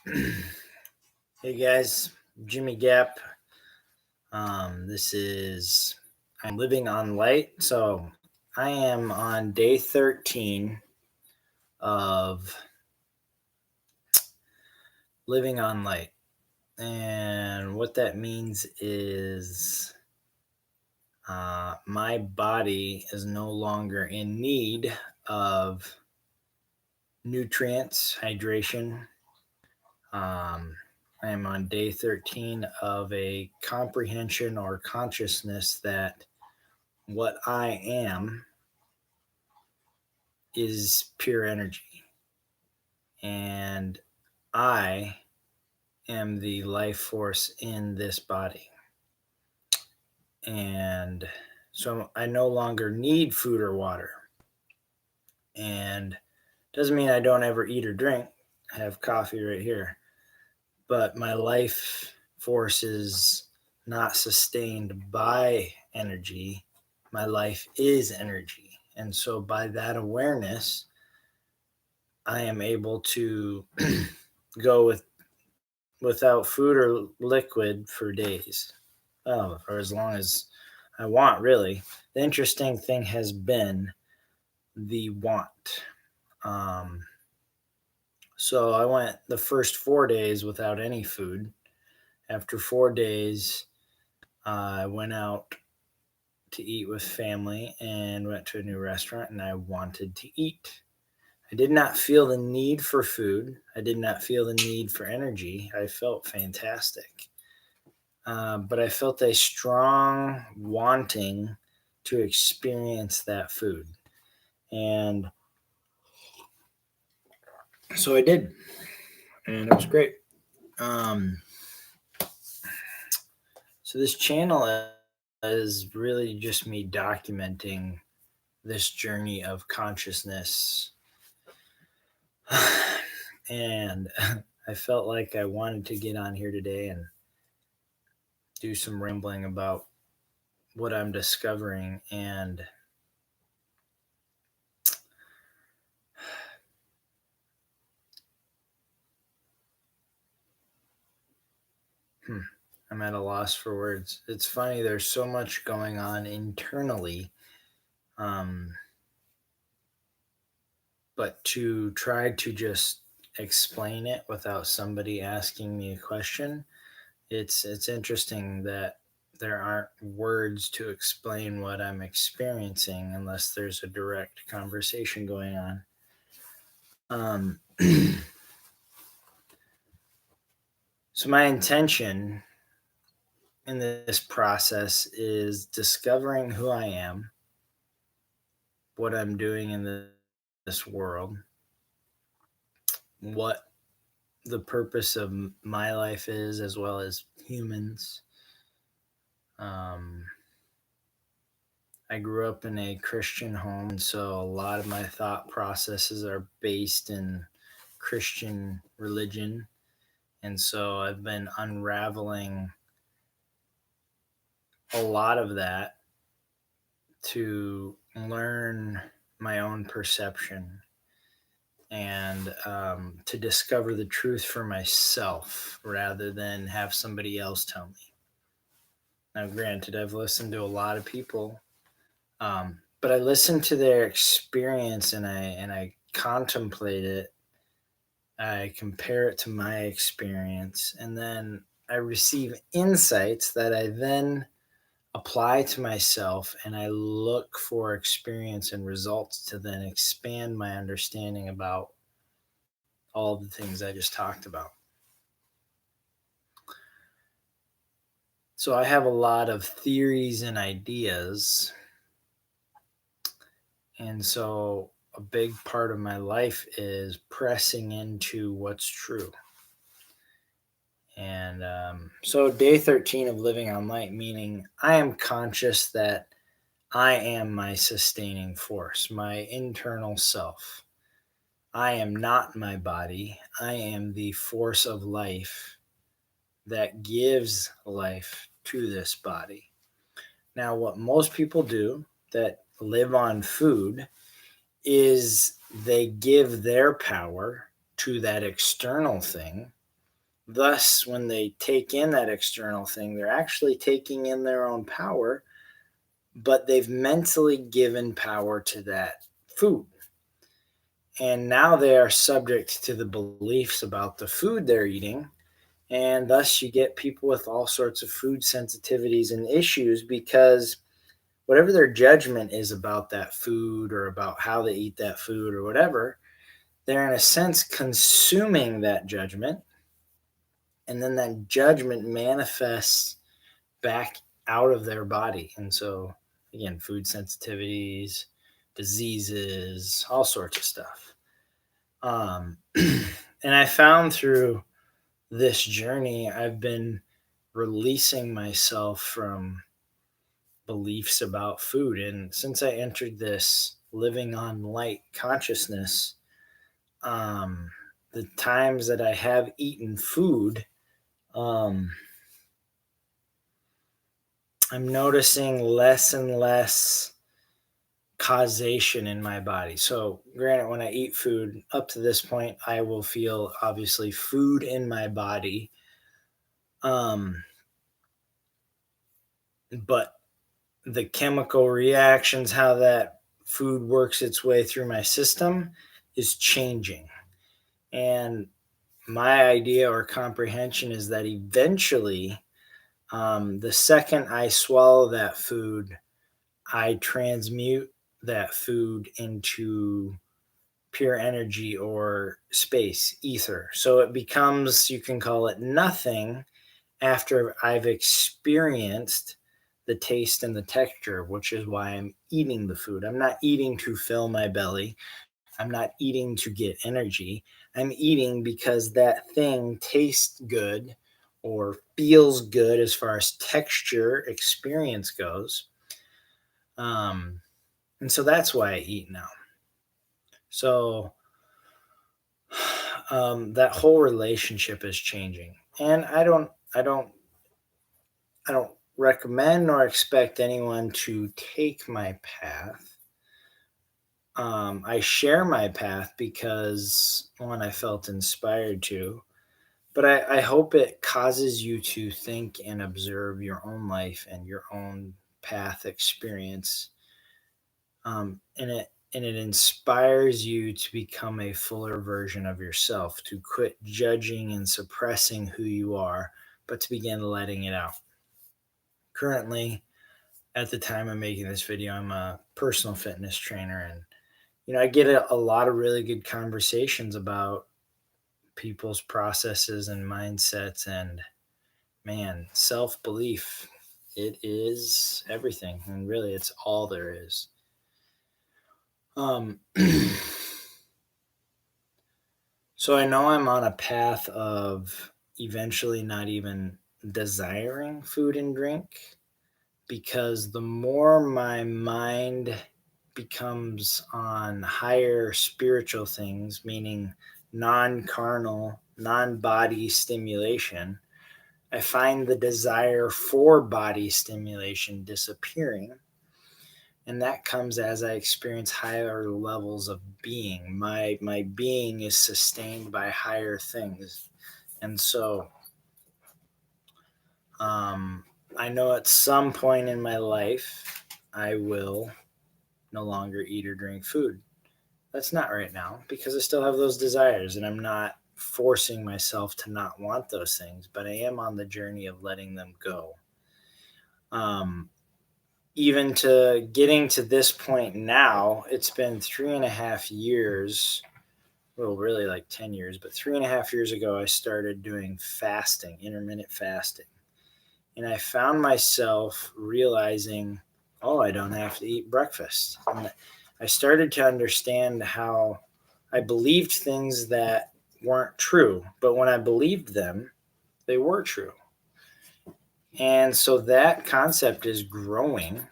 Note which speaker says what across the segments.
Speaker 1: Hey guys, Jimmy Gap. This is I'm living on light. So I am on day 13 of living on light. And what that means is my body is no longer in need of nutrients, hydration. Um, I am on day 13 of a comprehension or consciousness that what I am is pure energy. And I am the life force in this body. And so I no longer need food or water. And doesn't mean I don't ever eat or drink. I have coffee right here. But my life force is not sustained by energy. My life is energy. And so by that awareness, I am able to go without food or liquid for days. Oh, or as long as I want, really. The interesting thing has been the want. Um, so I went the first 4 days without any food. After 4 days, I went out to eat with family and went to a new restaurant, and I wanted to eat. I did not feel the need for food. I did not feel the need for energy. I felt fantastic. But I felt a strong wanting to experience that food. And so I did. And it was great. Um, so this channel is really just me documenting this journey of consciousness. And I felt like I wanted to get on here today and do some rambling about what I'm discovering. And I'm at a loss for words. It's funny, there's so much going on internally. Um, but to try to just explain it without somebody asking me a question, it's interesting that there aren't words to explain what I'm experiencing unless there's a direct conversation going on. So my intention in this process is discovering who I am, what I'm doing in this world, what the purpose of my life is, as well as humans. Um, I grew up in a Christian home, and so a lot of my thought processes are based in Christian religion. And so I've been unraveling a lot of that to learn my own perception and to discover the truth for myself rather than have somebody else tell me. Now, granted, I've listened to a lot of people, but I listen to their experience and I contemplate it. I compare it to my experience, and then I receive insights that I then apply to myself, and I look for experience and results to then expand my understanding about all the things I just talked about. So I have a lot of theories and ideas. And so a big part of my life is pressing into what's true. And so day 13 of living on light, meaning I am conscious that I am my sustaining force, my internal self. I am not my body. I am the force of life that gives life to this body. Now, what most people do that live on food is they give their power to that external thing Thus, when they take in that external thing, they're actually taking in their own power, but they've mentally given power to that food. And now they are subject to the beliefs about the food they're eating. And thus, you get people with all sorts of food sensitivities and issues because whatever their judgment is about that food or about how they eat that food or whatever, they're in a sense consuming that judgment. And then that judgment manifests back out of their body. And so, again, food sensitivities, diseases, all sorts of stuff. And I found through this journey, I've been releasing myself from beliefs about food. And since I entered this living on light consciousness, um, the times that I have eaten food, um, I'm noticing less and less causation in my body. So, granted, when I eat food, up to this point, I will feel obviously food in my body. Um, but the chemical reactions, how that food works its way through my system is changing. And my idea or comprehension is that eventually, the second I swallow that food, I transmute that food into pure energy or space, ether. So it becomes, you can call it nothing after I've experienced the taste and the texture, which is why I'm eating the food. I'm not eating to fill my belly. I'm not eating to get energy. I'm eating because that thing tastes good or feels good as far as texture experience goes. Um, and so that's why I eat now. So that whole relationship is changing, and I don't recommend nor expect anyone to take my path. I share my path because one, I felt inspired to, but I hope it causes you to think and observe your own life and your own path experience. And it inspires you to become a fuller version of yourself, to quit judging and suppressing who you are, but to begin letting it out. Currently, at the time I'm making this video, I'm a personal fitness trainer, and I get a lot of really good conversations about people's processes and mindsets, and man, self-belief, it is everything, and really it's all there is. um So I know I'm on a path of eventually not even desiring food and drink, because the more my mind becomes on higher spiritual things, meaning non carnal, non body stimulation, I find the desire for body stimulation disappearing. And that comes as I experience higher levels of being. My being is sustained by higher things. And so um, I know at some point in my life I will no longer eat or drink food. That's not right now because I still have those desires, and I'm not forcing myself to not want those things, but I am on the journey of letting them go. Um, Even to getting to this point now, it's been 3.5 years. Well, really like 10 years, but 3.5 years ago, I started doing fasting, intermittent fasting. And I found myself realizing, oh, I don't have to eat breakfast. And I started to understand how I believed things that weren't true, but when I believed them, they were true. And so that concept is growing.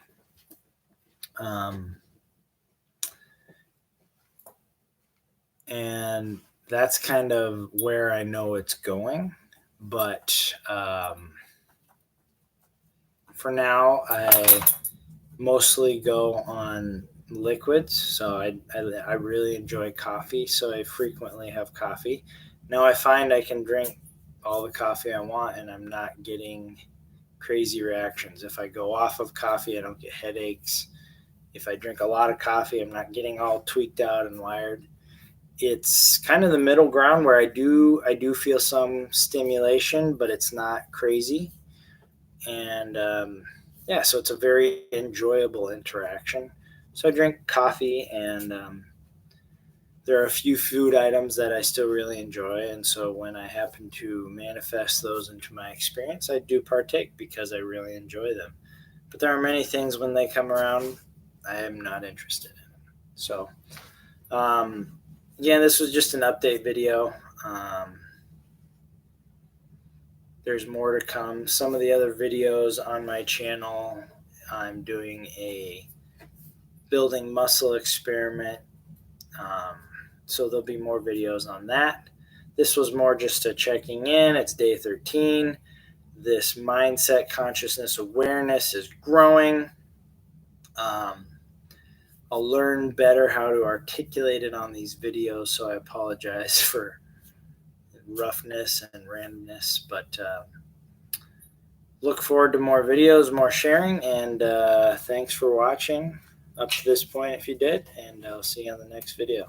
Speaker 1: Um, and that's kind of where I know it's going. But for now, I mostly go on liquids. So I really enjoy coffee. So I frequently have coffee. Now I find I can drink all the coffee I want, and I'm not getting crazy reactions. If I go off of coffee, I don't get headaches. If I drink a lot of coffee, I'm not getting all tweaked out and wired. It's kind of the middle ground where I do feel some stimulation, but it's not crazy. And yeah, so it's a very enjoyable interaction. So I drink coffee, and there are a few food items that I still really enjoy. And so when I happen to manifest those into my experience, I do partake because I really enjoy them. But there are many things when they come around I am not interested in. So, again, this was just an update video. There's more to come. Some of the other videos on my channel, I'm doing a building muscle experiment. So there'll be more videos on that. This was more just a checking in. It's day 13. This mindset consciousness awareness is growing. I'll learn better how to articulate it on these videos, so I apologize for roughness and randomness, but look forward to more videos, more sharing, and thanks for watching up to this point if you did, and I'll see you on the next video.